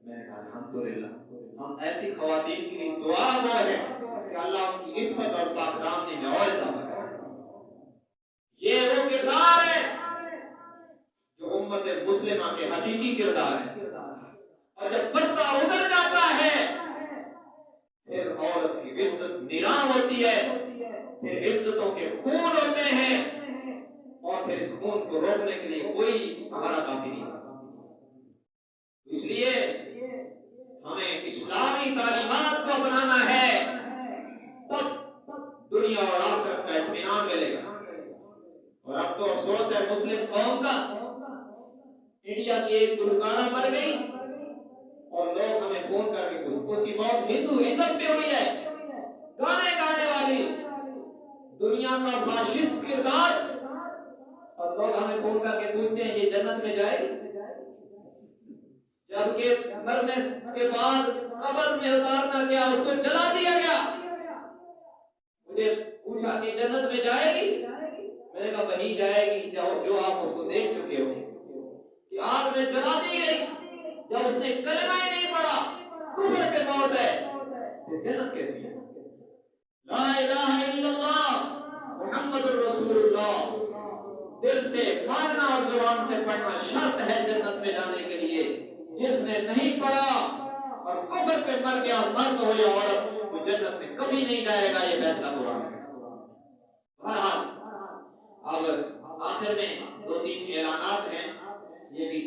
میں نے کہا الحمدللہ ہم ایسی خواتین کی دعا گو ہے کہ اللہ ان کی عفت اور پاک دامنی میں اور اضافہ کرے۔ یہ وہ کردار ہے جو امت مسلمہ کے حقیقی کردار ہے، اور جب پردہ اتر جاتا ہے پھر عورت کی عزت نیلام ہوتی ہے، پھر عزتوں کے خون ہوتے ہیں، اور پھر اس خون کو روکنے کے لیے کوئی سہارا کافی نہیں۔ اس لیے ہمیں اسلامی تعلیمات کو اپنانا ہے، تب دنیا اور آخرت کا اطمینان ملے گا۔ اور اب تو افسوس ہے مسلم قوم کا، انڈیا کی ایک گلوکارہ مر گئی اور لوگ ہمیں فون کر کے پوچھتے اس کی موت ہندوازم پہ ہوئی ہے، گانے گانے والی دنیا کا فاشسٹ کردار، اور لوگ ہمیں فون کر کے پوچھتے ہیں یہ جنت میں جائے گی، جبکہ مرنے کے بعد قبر میں اتارنا کیا اس کو جلا دیا گیا۔ مجھے پوچھا کہ جنت میں جائے گی، میں نے کہا وہی جائے گی جو آپ اس کو دیکھ چکے ہو کہ آگ میں جلا دی گئی، جب اس نے کلمہ ہی نہیں پڑھا، کفر پہ موت ہے، تو جنت کیسی ہے؟ لا الہ الا اللہ محمد الرسول اللہ دل سے ماننا اور زبان سے پڑھنا شرط ہے جنت میں جانے کے لیے۔ جس نے نہیں پڑھا اور کفر پہ مر گیا، مرد ہو یا عورت، وہ جنت میں کبھی نہیں جائے گا، یہ فیصلہ قرآن ہے۔ بہرحال اب آخر میں دو تین اعلانات ہیں، یہ بھی